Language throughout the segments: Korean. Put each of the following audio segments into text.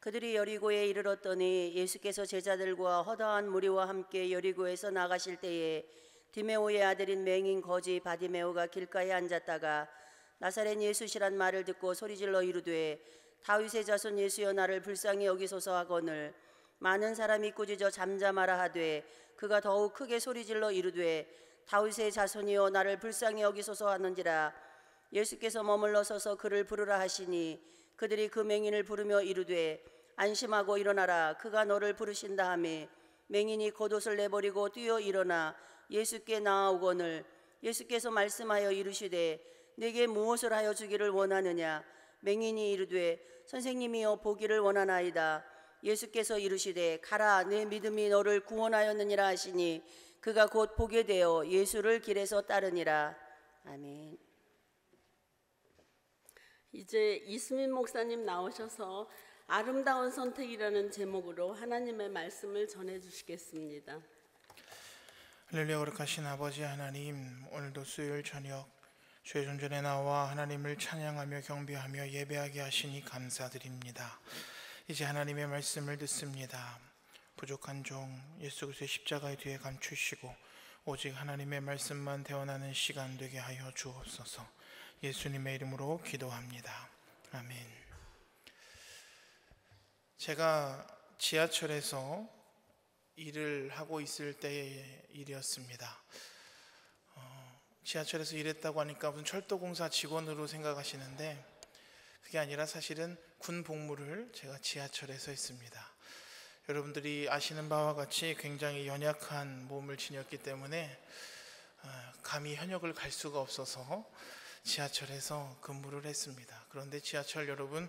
그들이 여리고에 이르렀더니 예수께서 제자들과 허다한 무리와 함께 여리고에서 나가실 때에 디메오의 아들인 맹인 거지 바디메오가 길가에 앉았다가 나사렛 예수시란 말을 듣고 소리질러 이르되 다윗의 자손 예수여 나를 불쌍히 여기소서 하거늘 많은 사람이 꾸짖어 잠잠하라 하되 그가 더욱 크게 소리질러 이르되 다윗의 자손이여 나를 불쌍히 여기소서 하는지라. 예수께서 머물러 서서 그를 부르라 하시니 그들이 그 맹인을 부르며 이르되 안심하고 일어나라 그가 너를 부르신다 하매 맹인이 겉옷을 내버리고 뛰어 일어나 예수께 나아오거늘 예수께서 말씀하여 이르시되 내게 무엇을 하여 주기를 원하느냐. 맹인이 이르되 선생님이여 보기를 원하나이다. 예수께서 이르시되 가라 내 믿음이 너를 구원하였느니라 하시니 그가 곧 보게 되어 예수를 길에서 따르니라. 아멘. 이제 이수민 목사님 나오셔서 아름다운 선택이라는 제목으로 하나님의 말씀을 전해주시겠습니다. 할렐루야. 거룩하신 아버지 하나님, 오늘도 수요일 저녁 주의 존전에 나와 하나님을 찬양하며 경배하며 예배하게 하시니 감사드립니다. 이제 하나님의 말씀을 듣습니다. 부족한 종 예수 그리스도의 십자가의 뒤에 감추시고 오직 하나님의 말씀만 대원하는 시간 되게 하여 주옵소서. 예수님의 이름으로 기도합니다. 아멘. 제가 지하철에서 일을 하고 있을 때의 일이었습니다. 지하철에서 일했다고 하니까 무슨 철도공사 직원으로 생각하시는데 그게 아니라 사실은 군 복무를 제가 지하철에서 했습니다. 여러분들이 아시는 바와 같이 굉장히 연약한 몸을 지녔기 때문에 감히 현역을 갈 수가 없어서 지하철에서 근무를 했습니다. 그런데 지하철 여러분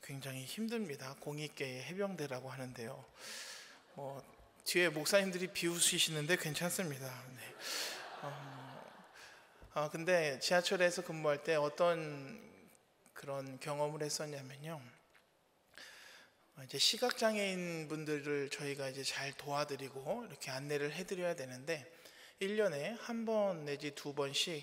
굉장히 힘듭니다. 공익계의 해병대라고 하는데요. 뒤에 목사님들이 비웃으시는데 괜찮습니다. 네. 근데 지하철에서 근무할 때 어떤 그런 경험을 했었냐면요. 이제 시각장애인 분들을 저희가 이제 잘 도와드리고 이렇게 안내를 해드려야 되는데 1년에 한 번 내지 2번씩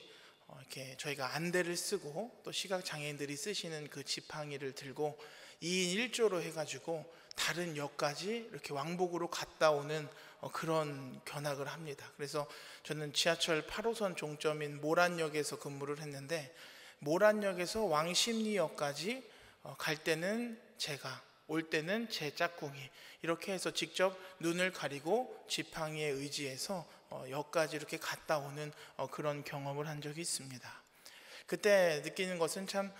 이렇게 저희가 안대를 쓰고 또 시각장애인들이 쓰시는 그 지팡이를 들고 2인 1조로 해가지고 다른 역까지 이렇게 왕복으로 갔다 오는 그런 견학을 합니다. 그래서 저는 지하철 8호선 종점인 모란역에서 근무를 했는데 모란역에서 왕십리역까지 갈 때는 제가, 올 때는 제 짝꿍이 이렇게 해서 직접 눈을 가리고 지팡이에 의지해서 역까지 이렇게 갔다 오는 그런 경험을 한 적이 있습니다. 그때 느끼는 것은 참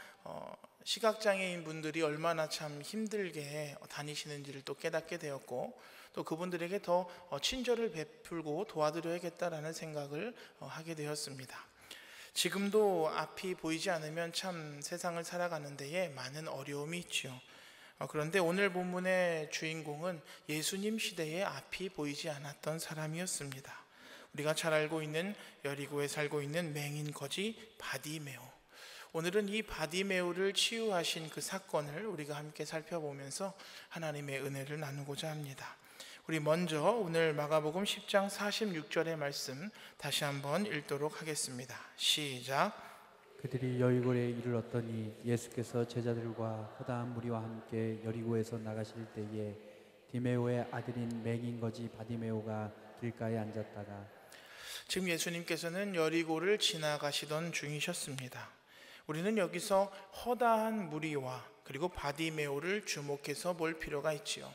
시각장애인 분들이 얼마나 참 힘들게 다니시는지를 또 깨닫게 되었고 또 그분들에게 더 친절을 베풀고 도와드려야겠다라는 생각을 하게 되었습니다. 지금도 앞이 보이지 않으면 참 세상을 살아가는 데에 많은 어려움이 있지요. 그런데 오늘 본문의 주인공은 예수님 시대에 앞이 보이지 않았던 사람이었습니다. 우리가 잘 알고 있는 여리고에 살고 있는 맹인 거지 바디메오. 오늘은 이 바디메오를 치유하신 그 사건을 우리가 함께 살펴보면서 하나님의 은혜를 나누고자 합니다. 우리 먼저 오늘 마가복음 10장 46절의 말씀 다시 한번 읽도록 하겠습니다. 시작. 그들이 여리고에 이르렀더니 예수께서 제자들과 허다한 무리와 함께 여리고에서 나가실 때에 디메오의 아들인 맹인 거지 바디메오가 길가에 앉았다가. 지금 예수님께서는 여리고를 지나가시던 중이셨습니다. 우리는 여기서 허다한 무리와 그리고 바디메오를 주목해서 볼 필요가 있지요.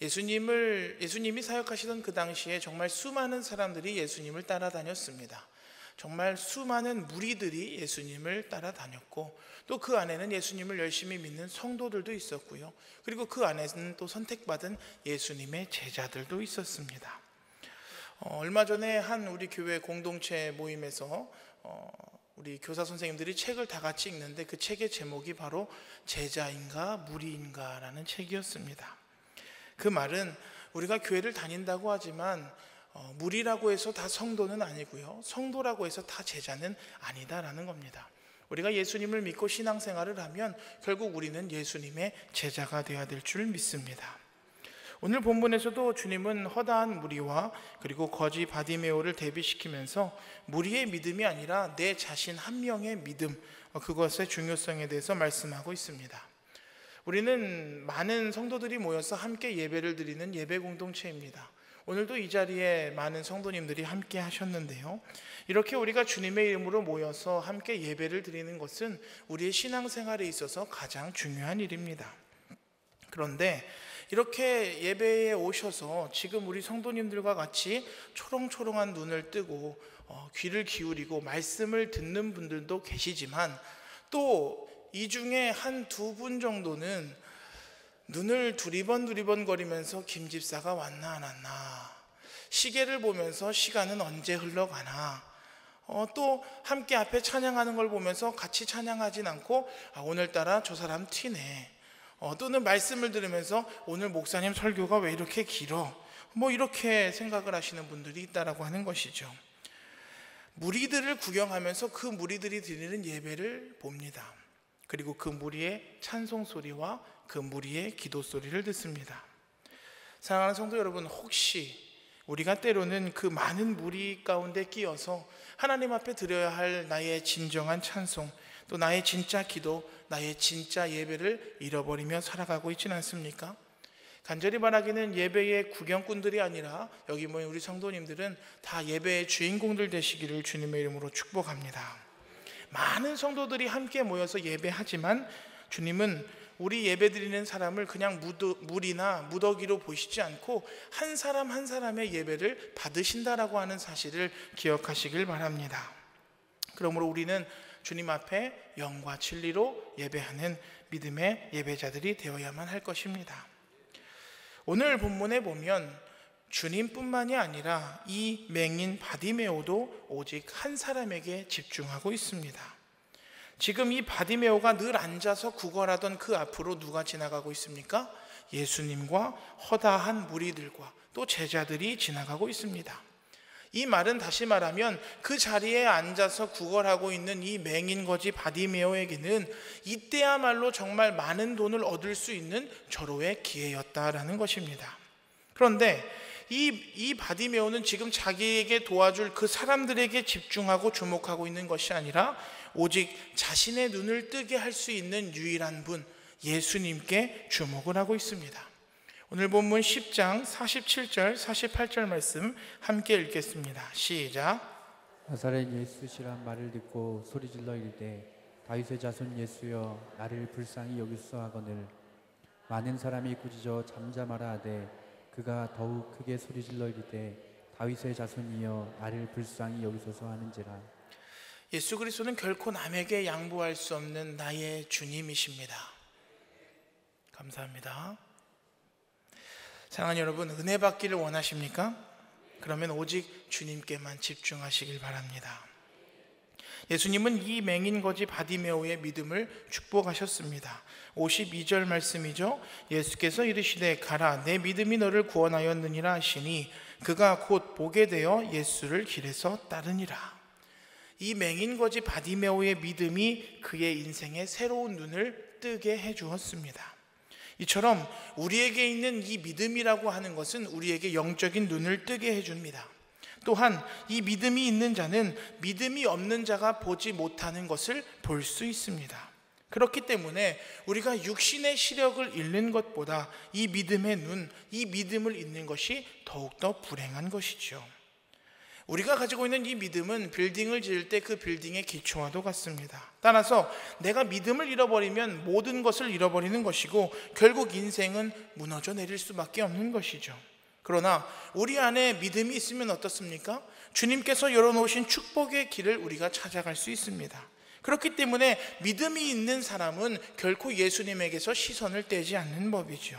예수님이 사역하시던 그 당시에 정말 수많은 사람들이 예수님을 따라다녔습니다. 정말 수많은 무리들이 예수님을 따라다녔고 또 그 안에는 예수님을 열심히 믿는 성도들도 있었고요. 그리고 그 안에는 또 선택받은 예수님의 제자들도 있었습니다. 얼마 전에 한 우리 교회 공동체 모임에서 우리 교사 선생님들이 책을 다 같이 읽는데 그 책의 제목이 바로 제자인가 무리인가 라는 책이었습니다. 그 말은 우리가 교회를 다닌다고 하지만 무리라고 해서 다 성도는 아니고요, 성도라고 해서 다 제자는 아니다라는 겁니다. 우리가 예수님을 믿고 신앙생활을 하면 결국 우리는 예수님의 제자가 되어야 될 줄 믿습니다. 오늘 본문에서도 주님은 허다한 무리와 그리고 거지 바디메오를 대비시키면서 무리의 믿음이 아니라 내 자신 한 명의 믿음, 그것의 중요성에 대해서 말씀하고 있습니다. 우리는 많은 성도들이 모여서 함께 예배를 드리는 예배 공동체입니다. 오늘도 이 자리에 많은 성도님들이 함께 하셨는데요. 이렇게 우리가 주님의 이름으로 모여서 함께 예배를 드리는 것은 우리의 신앙생활에 있어서 가장 중요한 일입니다. 그런데 이렇게 예배에 오셔서 지금 우리 성도님들과 같이 초롱초롱한 눈을 뜨고 귀를 기울이고 말씀을 듣는 분들도 계시지만, 또 이 중에 한 두 분 정도는 눈을 두리번 거리면서 김 집사가 왔나 안 왔나, 시계를 보면서 시간은 언제 흘러가나, 또 함께 앞에 찬양하는 걸 보면서 같이 찬양하진 않고 오늘따라 저 사람 튀네, 또는 말씀을 들으면서 오늘 목사님 설교가 왜 이렇게 길어, 이렇게 생각을 하시는 분들이 있다라고 하는 것이죠. 무리들을 구경하면서 그 무리들이 드리는 예배를 봅니다. 그리고 그 무리의 찬송 소리와 그 무리의 기도 소리를 듣습니다. 사랑하는 성도 여러분, 혹시 우리가 때로는 그 많은 무리 가운데 끼어서 하나님 앞에 드려야 할 나의 진정한 찬송, 또 나의 진짜 기도, 나의 진짜 예배를 잃어버리며 살아가고 있지는 않습니까? 간절히 바라기는 예배의 구경꾼들이 아니라 여기 모인 우리 성도님들은 다 예배의 주인공들 되시기를 주님의 이름으로 축복합니다. 많은 성도들이 함께 모여서 예배하지만 주님은 우리 예배드리는 사람을 그냥 물이나 무더기로 보시지 않고 한 사람 한 사람의 예배를 받으신다라고 하는 사실을 기억하시길 바랍니다. 그러므로 우리는 주님 앞에 영과 진리로 예배하는 믿음의 예배자들이 되어야만 할 것입니다. 오늘 본문에 보면 주님뿐만이 아니라 이 맹인 바디메오도 오직 한 사람에게 집중하고 있습니다. 지금 이 바디메오가 늘 앉아서 구걸하던 그 앞으로 누가 지나가고 있습니까? 예수님과 허다한 무리들과 또 제자들이 지나가고 있습니다. 이 말은 다시 말하면 그 자리에 앉아서 구걸하고 있는 이 맹인 거지 바디메오에게는 이때야말로 정말 많은 돈을 얻을 수 있는 절호의 기회였다라는 것입니다. 그런데 이 바디메오는 지금 자기에게 도와줄 그 사람들에게 집중하고 주목하고 있는 것이 아니라 오직 자신의 눈을 뜨게 할 수 있는 유일한 분, 예수님께 주목을 하고 있습니다. 오늘 본문 10장 47절 48절 말씀 함께 읽겠습니다. 시작. 나사렛 예수시란 말을 듣고 소리질러 이르되 다윗의 자손 예수여 나를 불쌍히 여기소서 하거늘 많은 사람이 꾸짖어 잠잠하라 하되 그가 더욱 크게 소리질러 이르되 다윗의 자손이여 나를 불쌍히 여기소서 하는지라. 예수 그리스도는 결코 남에게 양보할 수 없는 나의 주님이십니다. 감사합니다. 사랑하는 여러분, 은혜 받기를 원하십니까? 그러면 오직 주님께만 집중하시길 바랍니다. 예수님은 이 맹인 거지 바디메오의 믿음을 축복하셨습니다. 52절 말씀이죠. 예수께서 이르시되 가라 내 믿음이 너를 구원하였느니라 하시니 그가 곧 보게 되어 예수를 길에서 따르니라. 이 맹인 거지 바디메오의 믿음이 그의 인생에 새로운 눈을 뜨게 해주었습니다. 이처럼 우리에게 있는 이 믿음이라고 하는 것은 우리에게 영적인 눈을 뜨게 해줍니다. 또한 이 믿음이 있는 자는 믿음이 없는 자가 보지 못하는 것을 볼 수 있습니다. 그렇기 때문에 우리가 육신의 시력을 잃는 것보다 이 믿음의 눈, 이 믿음을 잃는 것이 더욱더 불행한 것이죠. 우리가 가지고 있는 이 믿음은 빌딩을 지을 때 그 빌딩의 기초와도 같습니다. 따라서 내가 믿음을 잃어버리면 모든 것을 잃어버리는 것이고 결국 인생은 무너져 내릴 수밖에 없는 것이죠. 그러나 우리 안에 믿음이 있으면 어떻습니까? 주님께서 열어놓으신 축복의 길을 우리가 찾아갈 수 있습니다. 그렇기 때문에 믿음이 있는 사람은 결코 예수님에게서 시선을 떼지 않는 법이죠.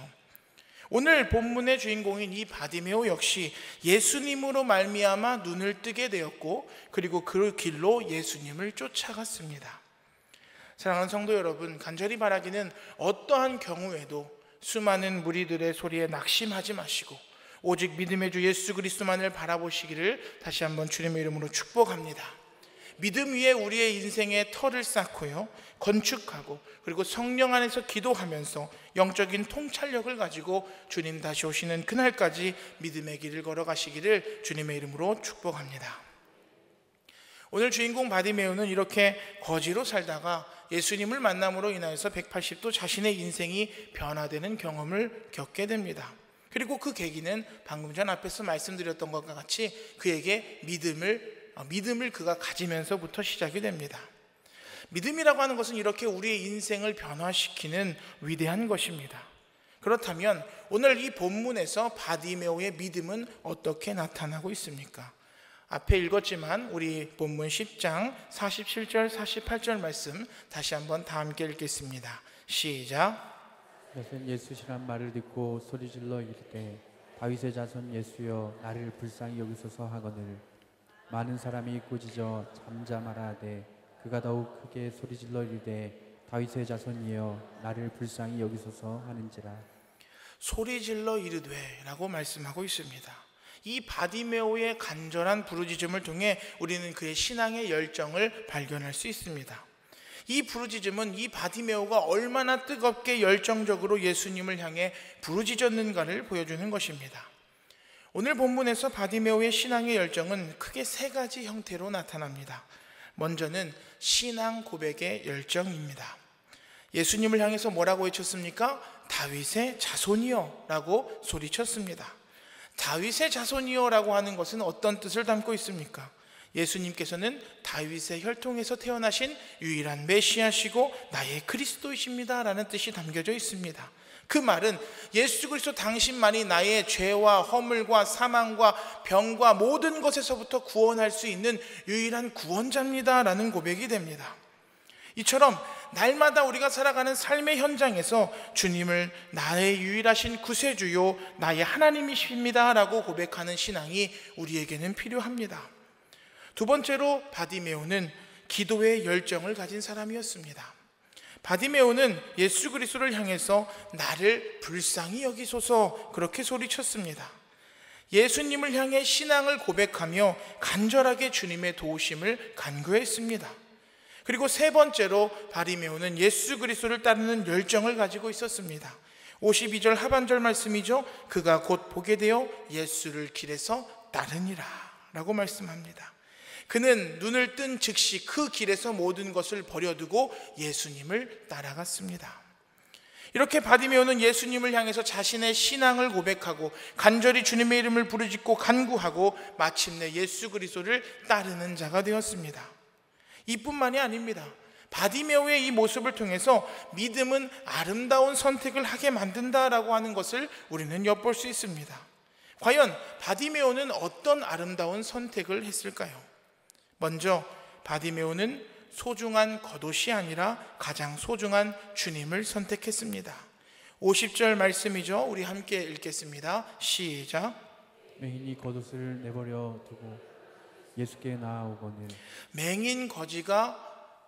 오늘 본문의 주인공인 이 바디메오 역시 예수님으로 말미암아 눈을 뜨게 되었고 그리고 그 길로 예수님을 쫓아갔습니다. 사랑하는 성도 여러분, 간절히 바라기는 어떠한 경우에도 수많은 무리들의 소리에 낙심하지 마시고 오직 믿음의 주 예수 그리스도만을 바라보시기를 다시 한번 주님의 이름으로 축복합니다. 믿음 위에 우리의 인생의 터를 쌓고요, 건축하고 그리고 성령 안에서 기도하면서 영적인 통찰력을 가지고 주님 다시 오시는 그날까지 믿음의 길을 걸어가시기를 주님의 이름으로 축복합니다. 오늘 주인공 바디메오는 이렇게 거지로 살다가 예수님을 만남으로 인하여서 180도 자신의 인생이 변화되는 경험을 겪게 됩니다. 그리고 그 계기는 방금 전 앞에서 말씀드렸던 것과 같이 그에게 믿음을 그가 가지면서부터 시작이 됩니다. 믿음이라고 하는 것은 이렇게 우리의 인생을 변화시키는 위대한 것입니다. 그렇다면 오늘 이 본문에서 바디메오의 믿음은 어떻게 나타나고 있습니까? 앞에 읽었지만 우리 본문 10장 47절 48절 말씀 다시 한번 다 함께 읽겠습니다. 시작. 그것은 예수시란 말을 듣고 소리질러 이르되 다윗의 자손 예수여 나를 불쌍히 여기소서 하거늘 많은 사람이 꾸짖어 잠잠하라 하되 그가 더욱 크게 소리질러 이르되 다윗의 자손이여 나를 불쌍히 여기소서 하는지라. 소리질러 이르되 라고 말씀하고 있습니다. 이 바디메오의 간절한 부르짖음을 통해 우리는 그의 신앙의 열정을 발견할 수 있습니다. 이 부르짖음은 이 바디메오가 얼마나 뜨겁게 열정적으로 예수님을 향해 부르짖었는가를 보여주는 것입니다. 오늘 본문에서 바디메오의 신앙의 열정은 크게 세 가지 형태로 나타납니다. 먼저는 신앙 고백의 열정입니다. 예수님을 향해서 뭐라고 외쳤습니까? 다윗의 자손이여 라고 소리쳤습니다. 다윗의 자손이여 라고 하는 것은 어떤 뜻을 담고 있습니까? 예수님께서는 다윗의 혈통에서 태어나신 유일한 메시아시고 나의 그리스도이십니다 라는 뜻이 담겨져 있습니다. 그 말은 예수 그리스도 당신만이 나의 죄와 허물과 사망과 병과 모든 것에서부터 구원할 수 있는 유일한 구원자입니다 라는 고백이 됩니다. 이처럼 날마다 우리가 살아가는 삶의 현장에서 주님을 나의 유일하신 구세주요 나의 하나님이십니다 라고 고백하는 신앙이 우리에게는 필요합니다. 두 번째로 바디메오는 기도의 열정을 가진 사람이었습니다. 바디메오는 예수 그리스도를 향해서 나를 불쌍히 여기소서 그렇게 소리쳤습니다. 예수님을 향해 신앙을 고백하며 간절하게 주님의 도우심을 간구했습니다. 그리고 세 번째로 바디메오는 예수 그리스도를 따르는 열정을 가지고 있었습니다. 52절 하반절 말씀이죠. 그가 곧 보게 되어 예수를 길에서 따르니라 라고 말씀합니다. 그는 눈을 뜬 즉시 그 길에서 모든 것을 버려두고 예수님을 따라갔습니다. 이렇게 바디메오는 예수님을 향해서 자신의 신앙을 고백하고 간절히 주님의 이름을 부르짖고 간구하고 마침내 예수 그리스도를 따르는 자가 되었습니다. 이뿐만이 아닙니다. 바디메오의 이 모습을 통해서 믿음은 아름다운 선택을 하게 만든다라고 하는 것을 우리는 엿볼 수 있습니다. 과연 바디메오는 어떤 아름다운 선택을 했을까요? 먼저 바디메오는 소중한 겉옷이 아니라 가장 소중한 주님을 선택했습니다. 50절 말씀이죠. 우리 함께 읽겠습니다. 시작. 맹인이 겉옷을 내버려 두고 예수께 나아오거늘 맹인 거지가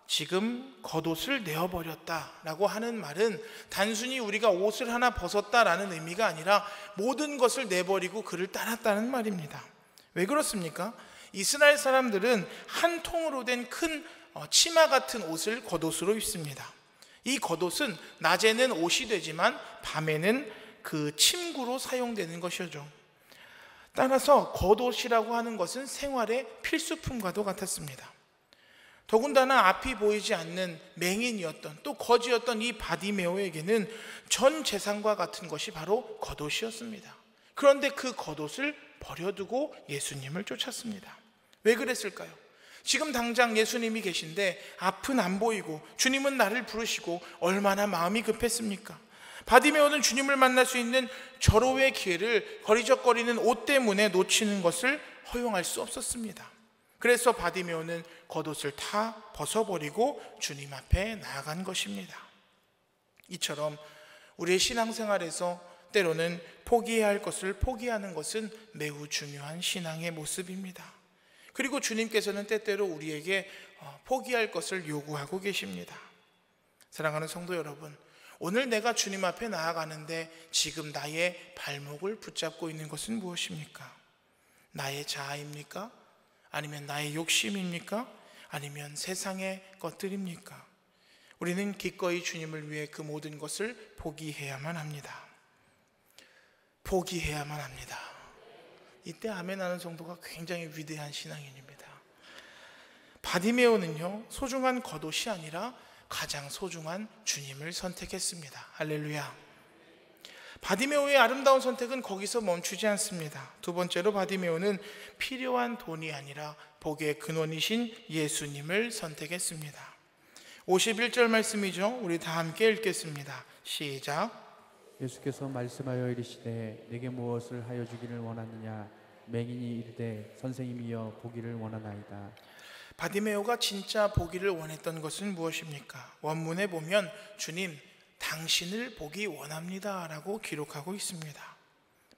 지금 겉옷을 내어버렸다라고 하는 말은 단순히 우리가 옷을 하나 벗었다라는 의미가 아니라 모든 것을 내버리고 그를 따랐다는 말입니다. 왜 그렇습니까? 이스라엘 사람들은 한 통으로 된 큰 치마 같은 옷을 겉옷으로 입습니다. 이 겉옷은 낮에는 옷이 되지만 밤에는 그 침구로 사용되는 것이죠. 따라서 겉옷이라고 하는 것은 생활의 필수품과도 같았습니다. 더군다나 앞이 보이지 않는 맹인이었던 또 거지였던 이 바디메오에게는 전 재산과 같은 것이 바로 겉옷이었습니다. 그런데 그 겉옷을 버려두고 예수님을 쫓았습니다. 왜 그랬을까요? 지금 당장 예수님이 계신데 앞은 안 보이고 주님은 나를 부르시고 얼마나 마음이 급했습니까? 바디메오는 주님을 만날 수 있는 절호의 기회를 거리적거리는 옷 때문에 놓치는 것을 허용할 수 없었습니다. 그래서 바디메오는 겉옷을 다 벗어버리고 주님 앞에 나아간 것입니다. 이처럼 우리의 신앙생활에서 때로는 포기해야 할 것을 포기하는 것은 매우 중요한 신앙의 모습입니다. 그리고 주님께서는 때때로 우리에게 포기할 것을 요구하고 계십니다. 사랑하는 성도 여러분, 오늘 내가 주님 앞에 나아가는데 지금 나의 발목을 붙잡고 있는 것은 무엇입니까? 나의 자아입니까? 아니면 나의 욕심입니까? 아니면 세상의 것들입니까? 우리는 기꺼이 주님을 위해 그 모든 것을 포기해야만 합니다. 포기해야만 합니다. 이때 아멘 하는 성도가 굉장히 위대한 신앙인입니다. 바디메오는요, 소중한 겉옷이 아니라 가장 소중한 주님을 선택했습니다. 할렐루야. 바디메오의 아름다운 선택은 거기서 멈추지 않습니다. 두 번째로 바디메오는 필요한 돈이 아니라 복의 근원이신 예수님을 선택했습니다. 51절 말씀이죠. 우리 다 함께 읽겠습니다. 시작. 예수께서 말씀하여 이르시되 내게 무엇을 하여 주기를 원하느냐. 맹인이 이르되 선생님이여 보기를 원하나이다. 바디메오가 진짜 보기를 원했던 것은 무엇입니까? 원문에 보면 주님, 당신을 보기 원합니다 라고 기록하고 있습니다.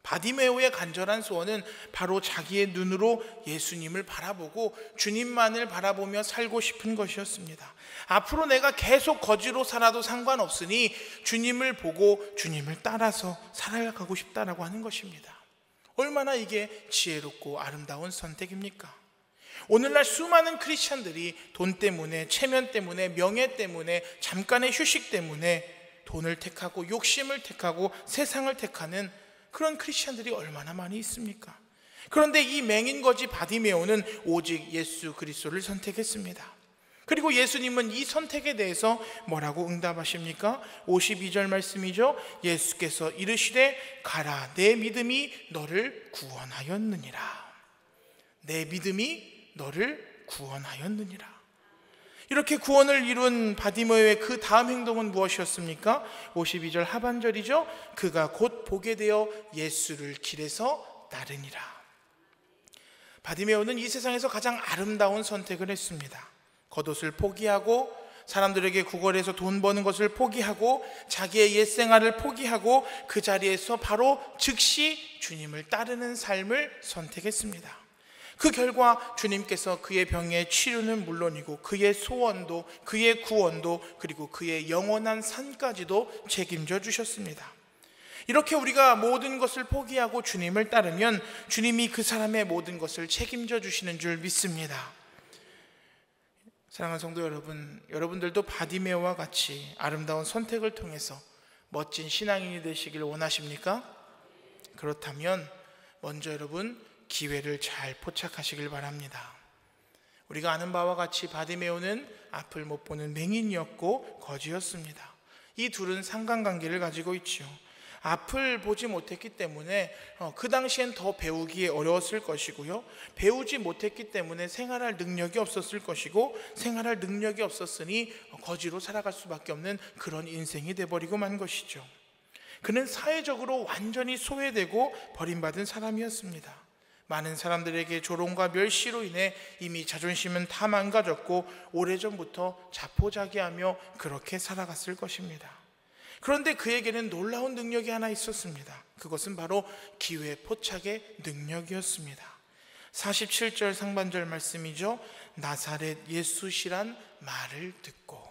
바디메오의 간절한 소원은 바로 자기의 눈으로 예수님을 바라보고 주님만을 바라보며 살고 싶은 것이었습니다. 앞으로 내가 계속 거지로 살아도 상관없으니 주님을 보고 주님을 따라서 살아가고 싶다라고 하는 것입니다. 얼마나 이게 지혜롭고 아름다운 선택입니까? 오늘날 수많은 크리스찬들이 돈 때문에, 체면 때문에, 명예 때문에, 잠깐의 휴식 때문에 돈을 택하고 욕심을 택하고 세상을 택하는 그런 크리스찬들이 얼마나 많이 있습니까? 그런데 이 맹인거지 바디메오는 오직 예수 그리스도를 선택했습니다. 그리고 예수님은 이 선택에 대해서 뭐라고 응답하십니까? 52절 말씀이죠. 예수께서 이르시되 가라, 내 믿음이 너를 구원하였느니라. 내 믿음이 너를 구원하였느니라. 이렇게 구원을 이룬 바디메오의 그 다음 행동은 무엇이었습니까? 52절 하반절이죠. 그가 곧 보게 되어 예수를 길에서 따르니라. 바디메오는 이 세상에서 가장 아름다운 선택을 했습니다. 겉옷을 포기하고 사람들에게 구걸해서 돈 버는 것을 포기하고 자기의 옛 생활을 포기하고 그 자리에서 바로 즉시 주님을 따르는 삶을 선택했습니다. 그 결과 주님께서 그의 병의 치료는 물론이고 그의 소원도, 그의 구원도, 그리고 그의 영원한 산까지도 책임져 주셨습니다. 이렇게 우리가 모든 것을 포기하고 주님을 따르면 주님이 그 사람의 모든 것을 책임져 주시는 줄 믿습니다. 사랑하는 성도 여러분, 여러분들도 바디메오와 같이 아름다운 선택을 통해서 멋진 신앙인이 되시길 원하십니까? 그렇다면 먼저 여러분 기회를 잘 포착하시길 바랍니다. 우리가 아는 바와 같이 바디메오는 앞을 못 보는 맹인이었고 거지였습니다. 이 둘은 상관관계를 가지고 있죠. 앞을 보지 못했기 때문에 그 당시엔 더 배우기에 어려웠을 것이고요. 배우지 못했기 때문에 생활할 능력이 없었을 것이고 생활할 능력이 없었으니 거지로 살아갈 수밖에 없는 그런 인생이 돼버리고 만 것이죠. 그는 사회적으로 완전히 소외되고 버림받은 사람이었습니다. 많은 사람들에게 조롱과 멸시로 인해 이미 자존심은 다 망가졌고 오래전부터 자포자기하며 그렇게 살아갔을 것입니다. 그런데 그에게는 놀라운 능력이 하나 있었습니다. 그것은 바로 기회 포착의 능력이었습니다. 47절 상반절 말씀이죠. 나사렛 예수시란 말을 듣고.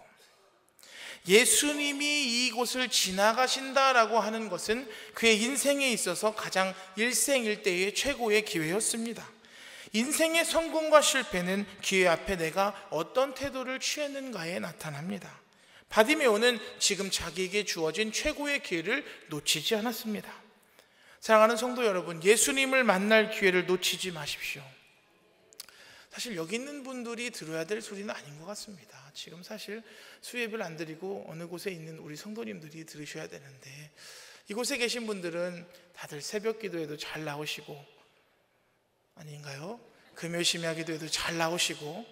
예수님이 이곳을 지나가신다라고 하는 것은 그의 인생에 있어서 가장 일생일대의 최고의 기회였습니다. 인생의 성공과 실패는 기회 앞에 내가 어떤 태도를 취했는가에 나타납니다. 바디메오는 지금 자기에게 주어진 최고의 기회를 놓치지 않았습니다. 사랑하는 성도 여러분, 예수님을 만날 기회를 놓치지 마십시오. 사실 여기 있는 분들이 들어야 될 소리는 아닌 것 같습니다. 지금 사실 수예배를 안 드리고 어느 곳에 있는 우리 성도님들이 들으셔야 되는데, 이곳에 계신 분들은 다들 새벽 기도에도 잘 나오시고, 아닌가요? 금요 심야 기도에도 잘 나오시고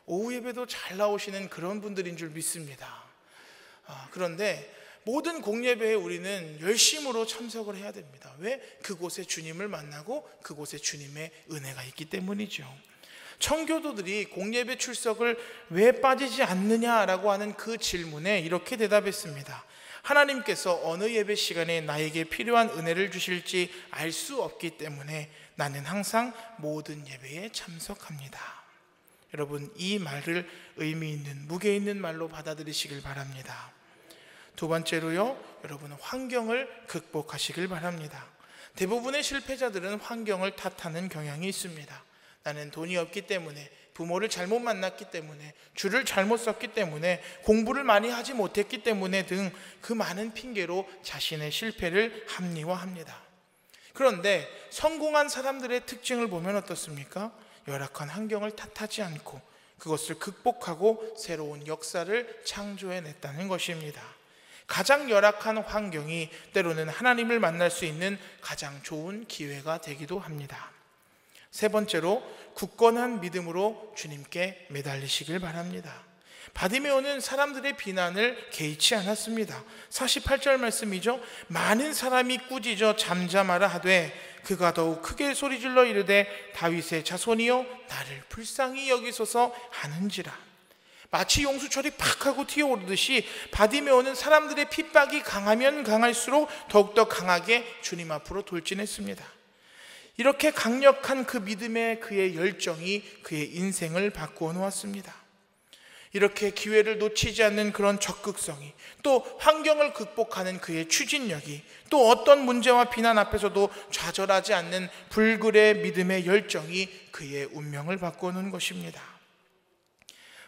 오후 예배도 잘 나오시는 그런 분들인 줄 믿습니다. 그런데 모든 공예배에 우리는 열심으로 참석을 해야 됩니다. 왜? 그곳에 주님을 만나고 그곳에 주님의 은혜가 있기 때문이죠. 청교도들이 공예배 출석을 왜 빠지지 않느냐라고 하는 그 질문에 이렇게 대답했습니다. 하나님께서 어느 예배 시간에 나에게 필요한 은혜를 주실지 알 수 없기 때문에 나는 항상 모든 예배에 참석합니다. 여러분, 이 말을 의미 있는, 무게 있는 말로 받아들이시길 바랍니다. 두 번째로요, 여러분 환경을 극복하시길 바랍니다. 대부분의 실패자들은 환경을 탓하는 경향이 있습니다. 나는 돈이 없기 때문에, 부모를 잘못 만났기 때문에, 줄을 잘못 섰기 때문에, 공부를 많이 하지 못했기 때문에 등 그 많은 핑계로 자신의 실패를 합리화합니다. 그런데 성공한 사람들의 특징을 보면 어떻습니까? 열악한 환경을 탓하지 않고 그것을 극복하고 새로운 역사를 창조해냈다는 것입니다. 가장 열악한 환경이 때로는 하나님을 만날 수 있는 가장 좋은 기회가 되기도 합니다. 세 번째로, 굳건한 믿음으로 주님께 매달리시길 바랍니다. 바디메오는 사람들의 비난을 개의치 않았습니다. 48절 말씀이죠. 많은 사람이 꾸짖어 잠잠하라 하되 그가 더욱 크게 소리질러 이르되 다윗의 자손이여 나를 불쌍히 여기소서 하는지라. 마치 용수철이 팍 하고 튀어오르듯이 바디메오는 사람들의 핍박이 강하면 강할수록 더욱더 강하게 주님 앞으로 돌진했습니다. 이렇게 강력한 그 믿음의 그의 열정이 그의 인생을 바꾸어 놓았습니다. 이렇게 기회를 놓치지 않는 그런 적극성이, 또 환경을 극복하는 그의 추진력이, 또 어떤 문제와 비난 앞에서도 좌절하지 않는 불굴의 믿음의 열정이 그의 운명을 바꾸는 것입니다.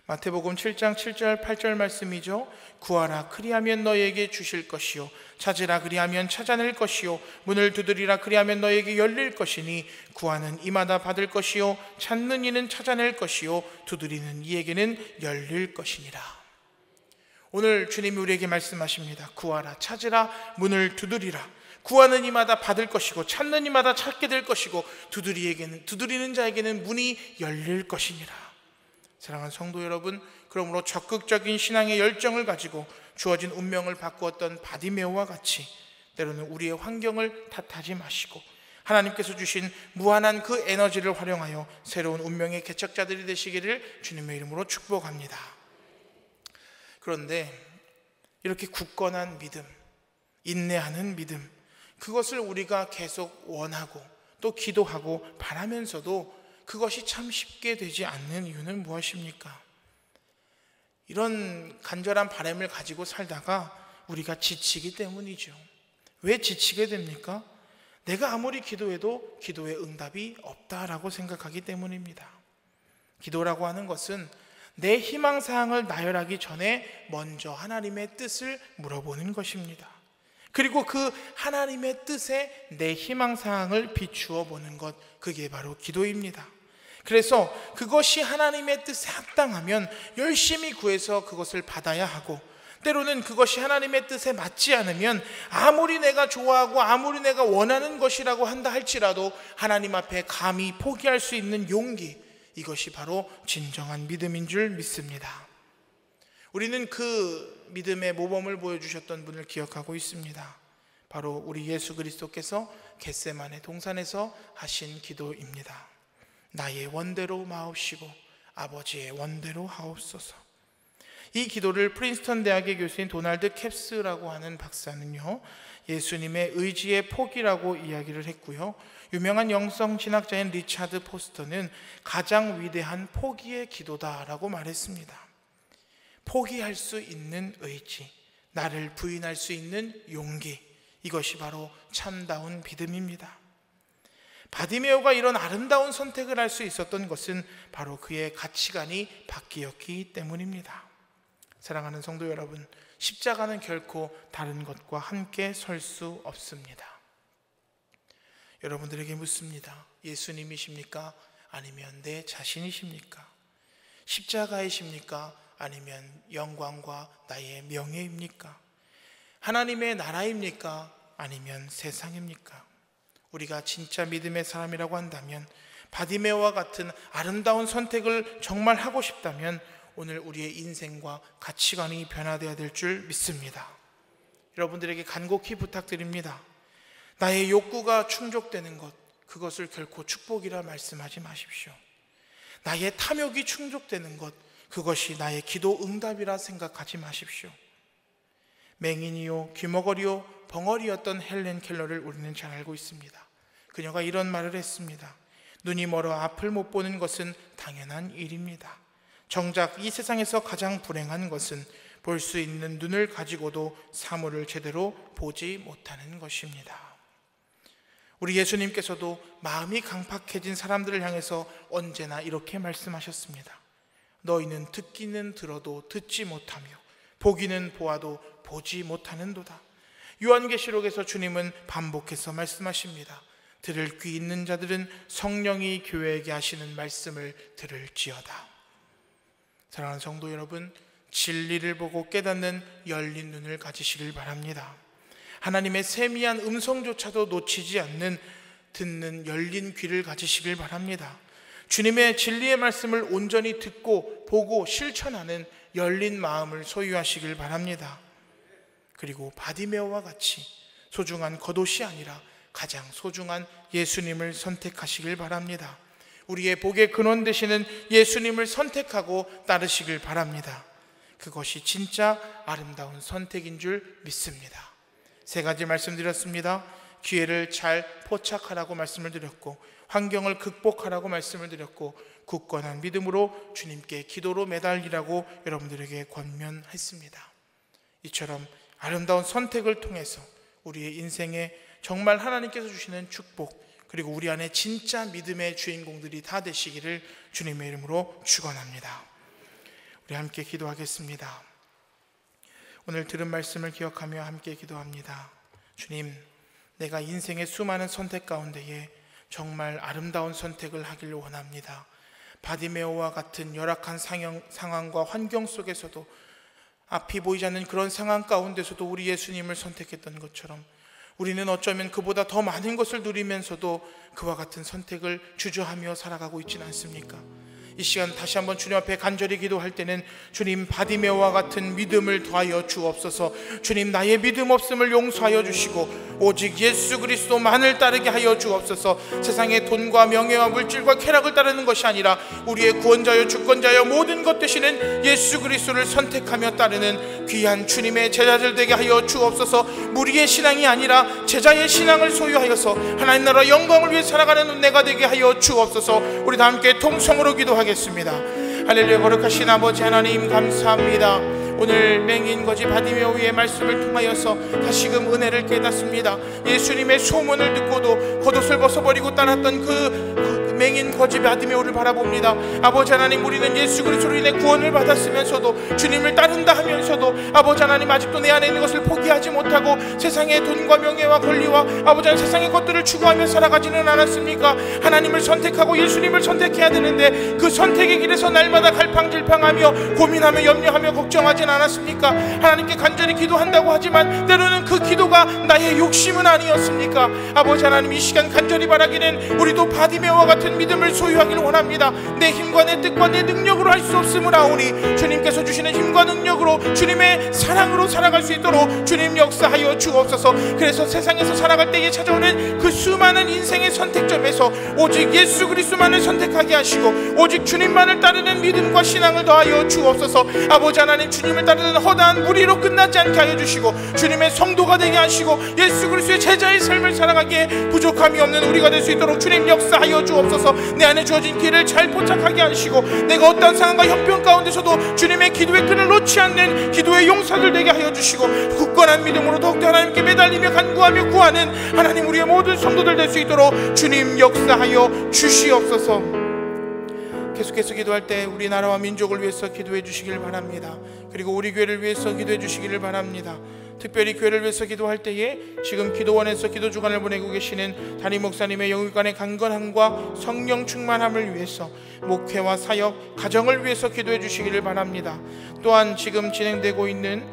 마태복음 7장 7절 8절 말씀이죠. 구하라 그리하면 너에게 주실 것이요 찾으라 그리하면 찾아낼 것이요 문을 두드리라 그리하면 너에게 열릴 것이니 구하는 이마다 받을 것이요 찾는 이는 찾아낼 것이요 두드리는 이에게는 열릴 것이니라. 오늘 주님이 우리에게 말씀하십니다. 구하라, 찾으라, 문을 두드리라. 구하는 이마다 받을 것이고 찾는 이마다 찾게 될 것이고 두드리는 자에게는 문이 열릴 것이니라. 사랑하는 성도 여러분, 그러므로 적극적인 신앙의 열정을 가지고 주어진 운명을 바꾸었던 바디메오와 같이 때로는 우리의 환경을 탓하지 마시고 하나님께서 주신 무한한 그 에너지를 활용하여 새로운 운명의 개척자들이 되시기를 주님의 이름으로 축복합니다. 그런데 이렇게 굳건한 믿음, 인내하는 믿음, 그것을 우리가 계속 원하고 또 기도하고 바라면서도 그것이 참 쉽게 되지 않는 이유는 무엇입니까? 이런 간절한 바람을 가지고 살다가 우리가 지치기 때문이죠. 왜 지치게 됩니까? 내가 아무리 기도해도 기도의 응답이 없다라고 생각하기 때문입니다. 기도라고 하는 것은 내 희망사항을 나열하기 전에 먼저 하나님의 뜻을 물어보는 것입니다. 그리고 그 하나님의 뜻에 내 희망사항을 비추어 보는 것, 그게 바로 기도입니다. 그래서 그것이 하나님의 뜻에 합당하면 열심히 구해서 그것을 받아야 하고, 때로는 그것이 하나님의 뜻에 맞지 않으면 아무리 내가 좋아하고 아무리 내가 원하는 것이라고 한다 할지라도 하나님 앞에 감히 포기할 수 있는 용기, 이것이 바로 진정한 믿음인 줄 믿습니다. 우리는 그 믿음의 모범을 보여주셨던 분을 기억하고 있습니다. 바로 우리 예수 그리스도께서 겟세마네 동산에서 하신 기도입니다. 나의 원대로 마옵시고 아버지의 원대로 하옵소서. 이 기도를 프린스턴 대학의 교수인 도널드 캡스라고 하는 박사는요, 예수님의 의지의 포기라고 이야기를 했고요, 유명한 영성신학자인 리차드 포스터는 가장 위대한 포기의 기도다라고 말했습니다. 포기할 수 있는 의지, 나를 부인할 수 있는 용기, 이것이 바로 참다운 믿음입니다. 바디메오가 이런 아름다운 선택을 할 수 있었던 것은 바로 그의 가치관이 바뀌었기 때문입니다. 사랑하는 성도 여러분, 십자가는 결코 다른 것과 함께 설 수 없습니다. 여러분들에게 묻습니다. 예수님이십니까? 아니면 내 자신이십니까? 십자가이십니까? 아니면 영광과 나의 명예입니까? 하나님의 나라입니까? 아니면 세상입니까? 우리가 진짜 믿음의 사람이라고 한다면, 바디메오와 같은 아름다운 선택을 정말 하고 싶다면 오늘 우리의 인생과 가치관이 변화되어야 될 줄 믿습니다. 여러분들에게 간곡히 부탁드립니다. 나의 욕구가 충족되는 것, 그것을 결코 축복이라 말씀하지 마십시오. 나의 탐욕이 충족되는 것, 그것이 나의 기도 응답이라 생각하지 마십시오. 맹인이요 귀머거리요 벙어리였던 헬렌 켈러를 우리는 잘 알고 있습니다. 그녀가 이런 말을 했습니다. 눈이 멀어 앞을 못 보는 것은 당연한 일입니다. 정작 이 세상에서 가장 불행한 것은 볼 수 있는 눈을 가지고도 사물을 제대로 보지 못하는 것입니다. 우리 예수님께서도 마음이 강팍해진 사람들을 향해서 언제나 이렇게 말씀하셨습니다. 너희는 듣기는 들어도 듣지 못하며 보기는 보아도 보지 못하는도다. 요한계시록에서 주님은 반복해서 말씀하십니다. 들을 귀 있는 자들은 성령이 교회에게 하시는 말씀을 들을지어다. 사랑하는 성도 여러분, 진리를 보고 깨닫는 열린 눈을 가지시길 바랍니다. 하나님의 세미한 음성조차도 놓치지 않는 듣는 열린 귀를 가지시길 바랍니다. 주님의 진리의 말씀을 온전히 듣고 보고 실천하는 열린 마음을 소유하시길 바랍니다. 그리고 바디메오와 같이 소중한 겉옷이 아니라 가장 소중한 예수님을 선택하시길 바랍니다. 우리의 복의 근원 되시는 예수님을 선택하고 따르시길 바랍니다. 그것이 진짜 아름다운 선택인 줄 믿습니다. 3가지 말씀드렸습니다. 기회를 잘 포착하라고 말씀을 드렸고, 환경을 극복하라고 말씀을 드렸고, 굳건한 믿음으로 주님께 기도로 매달리라고 여러분들에게 권면했습니다. 이처럼 아름다운 선택을 통해서 우리의 인생에 정말 하나님께서 주시는 축복, 그리고 우리 안에 진짜 믿음의 주인공들이 다 되시기를 주님의 이름으로 축원합니다. 우리 함께 기도하겠습니다. 오늘 들은 말씀을 기억하며 함께 기도합니다. 주님, 내가 인생의 수많은 선택 가운데에 정말 아름다운 선택을 하기를 원합니다. 바디메오와 같은 열악한 상황과 환경 속에서도, 앞이 보이지 않는 그런 상황 가운데서도 우리 예수님을 선택했던 것처럼 우리는 어쩌면 그보다 더 많은 것을 누리면서도 그와 같은 선택을 주저하며 살아가고 있지는 않습니까? 이 시간 다시 한번 주님 앞에 간절히 기도할 때는 주님, 바디메오와 같은 믿음을 더하여 주옵소서. 주님, 나의 믿음 없음을 용서하여 주시고 오직 예수 그리스도만을 따르게 하여 주옵소서. 세상의 돈과 명예와 물질과 쾌락을 따르는 것이 아니라 우리의 구원자여 주권자여 모든 것 되시는 예수 그리스도를 선택하며 따르는 귀한 주님의 제자들 되게 하여 주옵소서. 무리의 신앙이 아니라 제자의 신앙을 소유하여서 하나님 나라 영광을 위해 살아가는 은혜가 되게 하여 주옵소서. 우리 다 함께 통성으로 기도하겠습니다. 할렐루야. 거룩하신 아버지 하나님, 감사합니다. 오늘 맹인거지 바디메오의 말씀을 통하여서 다시금 은혜를 깨닫습니다. 예수님의 소문을 듣고도 겉옷을 벗어버리고 따랐던 그 맹인 거지 바디메오를 바라봅니다. 아버지 하나님, 우리는 예수 그리스도로 인해 구원을 받았으면서도 주님을 따른다 하면서도 아버지 하나님, 아직도 내 안에 있는 것을 포기하지 못하고 세상의 돈과 명예와 권리와 아버지 하나님, 세상의 것들을 추구하며 살아가지는 않았습니까? 하나님을 선택하고 예수님을 선택해야 되는데 그 선택의 길에서 날마다 갈팡질팡하며 고민하며 염려하며 걱정하진 않았습니까? 하나님께 간절히 기도한다고 하지만 때로는 그 기도가 나의 욕심은 아니었습니까? 아버지 하나님, 이 시간 간절히 바라기는 우리도 바디메오와 같은 믿음을 소유하기를 원합니다. 내 힘과 내 뜻과 내 능력으로 할 수 없으므라오니 주님께서 주시는 힘과 능력으로 주님의 사랑으로 살아갈 수 있도록 주님 역사하여 주옵소서. 그래서 세상에서 살아갈 때에 찾아오는 그 수많은 인생의 선택점에서 오직 예수 그리스도만을 선택하게 하시고 오직 주님만을 따르는 믿음과 신앙을 더하여 주옵소서. 아버지 하나님, 주님을 따르는 허다한 무리로 끝나지 않게 하여 주시고 주님의 성도가 되게 하시고 예수 그리스도의 제자의 삶을 살아가기에 부족함이 없는 우리가 될 수 있도록 주님 역사하여 주옵소서. 내 안에 주어진 길을 잘 포착하게 하시고 내가 어떤 상황과 형편 가운데서도 주님의 기도의 끈을 놓지 않는 기도의 용사들 되게 하여 주시고 굳건한 믿음으로 더욱더 하나님께 매달리며 간구하며 구하는 하나님, 우리의 모든 성도들 될 수 있도록 주님 역사하여 주시옵소서. 계속해서 기도할 때 우리 나라와 민족을 위해서 기도해 주시길 바랍니다. 그리고 우리 교회를 위해서 기도해 주시기를 바랍니다. 특별히 교회를 위해서 기도할 때에 지금 기도원에서 기도 주간을 보내고 계시는 담임 목사님의 영육간의 강건함과 성령 충만함을 위해서, 목회와 사역, 가정을 위해서 기도해 주시기를 바랍니다. 또한 지금 진행되고 있는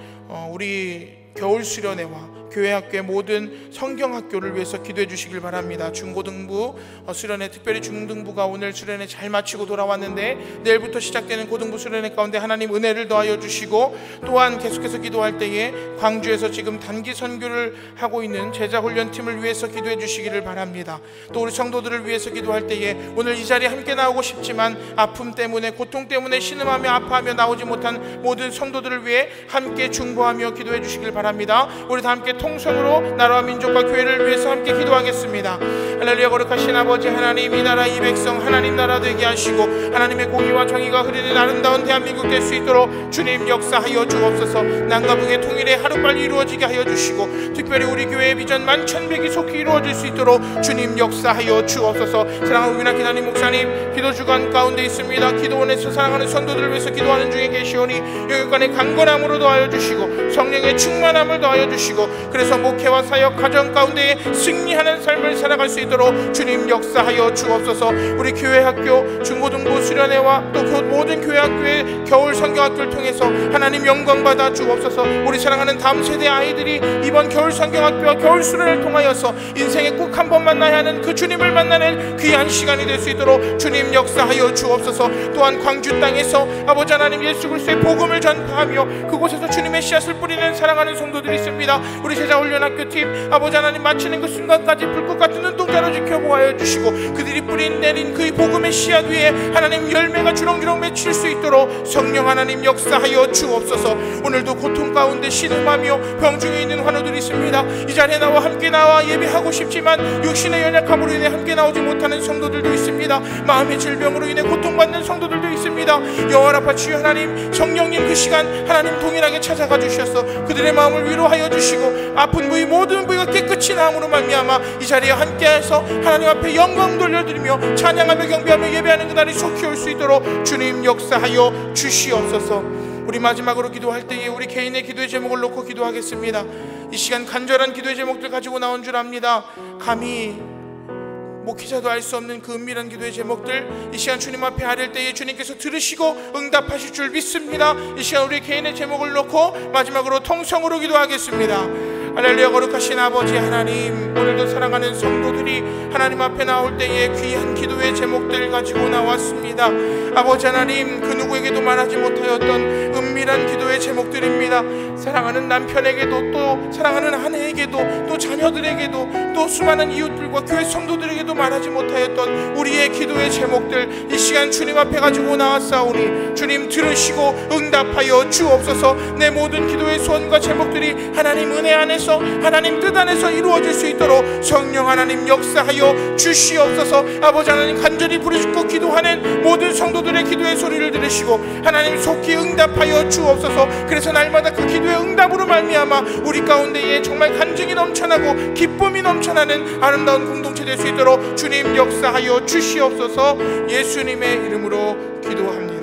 우리 겨울 수련회와 교회학교의 모든 성경학교를 위해서 기도해 주시길 바랍니다. 중고등부 수련회, 특별히 중등부가 오늘 수련회 잘 마치고 돌아왔는데 내일부터 시작되는 고등부 수련회 가운데 하나님 은혜를 더하여 주시고, 또한 계속해서 기도할 때에 광주에서 지금 단기 선교를 하고 있는 제자훈련팀을 위해서 기도해 주시기를 바랍니다. 또 우리 성도들을 위해서 기도할 때에 오늘 이 자리에 함께 나오고 싶지만 아픔 때문에, 고통 때문에 신음하며 아파하며 나오지 못한 모든 성도들을 위해 함께 중보하며 기도해 주시길 바랍니다. 우리 다 함께 통성으로 나라와 민족과 교회를 위해서 함께 기도하겠습니다. 할렐루야. 거룩하신 아버지 하나님, 이 나라 이 백성 하나님 나라 되게 하시고 하나님의 공의와 정의가 흐르는 아름다운 대한민국 될 수 있도록 주님 역사하여 주옵소서. 남과 북의 통일에 하루빨리 이루어지게 하여 주시고 특별히 우리 교회의 비전 만천백이 속히 이루어질 수 있도록 주님 역사하여 주옵소서. 사랑하는 우리나 기다님 목사님 기도 주간 가운데 있습니다. 기도원에서 사랑하는 성도들을 위해서 기도하는 중에 계시오니 영육간의 강건함으로 도와여 주시고 성령의 충만함을 더하여 주시고 그래서 목회와 사역 가정 가운데 승리하는 삶을 살아갈 수 있도록 주님 역사하여 주옵소서. 우리 교회 학교 중고등부 수련회와 또 그 모든 교회 학교의 겨울 성경학교를 통해서 하나님 영광 받아 주옵소서. 우리 사랑하는 다음 세대 아이들이 이번 겨울 성경학교와 겨울 수련회를 통하여서 인생에 꼭 한 번 만나야 하는 그 주님을 만나는 귀한 시간이 될 수 있도록 주님 역사하여 주옵소서. 또한 광주 땅에서 아버지 하나님 예수 그리스도의 복음을 전파하며 그곳에서 주님의 씨앗을 뿌리는 사랑하는 성도들이 있습니다. 우리 제자 훈련학교팀 아버지 하나님 마치는 그 순간까지 불꽃 같은 눈동자로 지켜보아여 주시고 그들이 뿌린 내린 그 복음의 씨앗 위에 하나님 열매가 주렁주렁 맺힐 수 있도록 성령 하나님 역사하여 주옵소서. 오늘도 고통 가운데 신음하며 병중에 있는 환우들이 있습니다. 이 자리에 나와 함께 나와 예배하고 싶지만 육신의 연약함으로 인해 함께 나오지 못하는 성도들도 있습니다. 마음의 질병으로 인해 고통받는 성도들도 있습니다. 여호와 주여 하나님 성령님 그 시간 하나님 동일하게 찾아가 주셔서 그들의 마음을 위로하여 주시고 아픈 부위 모든 부위가 깨끗이 나음으로 말미암아 이 자리에 함께해서 하나님 앞에 영광 돌려드리며 찬양하며 경배하며 예배하는 그날이 속히 올 수 있도록 주님 역사하여 주시옵소서. 우리 마지막으로 기도할 때에 우리 개인의 기도의 제목을 놓고 기도하겠습니다. 이 시간 간절한 기도의 제목들 가지고 나온 줄 압니다. 감히 목회자도 알 수 없는 그 은밀한 기도의 제목들 이 시간 주님 앞에 아릴 때에 주님께서 들으시고 응답하실 줄 믿습니다. 이 시간 우리 개인의 제목을 놓고 마지막으로 통성으로 기도하겠습니다. 할렐루야. 거룩하신 아버지 하나님, 오늘도 사랑하는 성도들이 하나님 앞에 나올 때에 귀한 기도의 제목들 가지고 나왔습니다. 아버지 하나님, 그 누구에게도 말하지 못하였던 은밀한 기도의 제목들입니다. 사랑하는 남편에게도 또 사랑하는 아내에게도 또 자녀들에게도 또 수많은 이웃들과 교회 성도들에게도 말하지 못하였던 우리의 기도의 제목들 이 시간 주님 앞에 가지고 나왔사오니 주님 들으시고 응답하여 주옵소서. 내 모든 기도의 소원과 제목들이 하나님 은혜 안에서 하나님 뜻 안에서 이루어질 수 있도록 성령 하나님 역사하여 주시옵소서. 아버지 하나님, 간절히 부르짖고 기도하는 모든 성도들의 기도의 소리를 들으시고 하나님 속히 응답하여 주옵소서. 그래서 날마다 그 기도의 응답으로 말미암아 우리 가운데에 정말 간증이 넘쳐나고 기쁨이 넘쳐나는 아름다운 공동체 될 수 있도록 주님 역사하여 주시옵소서. 예수님의 이름으로 기도합니다.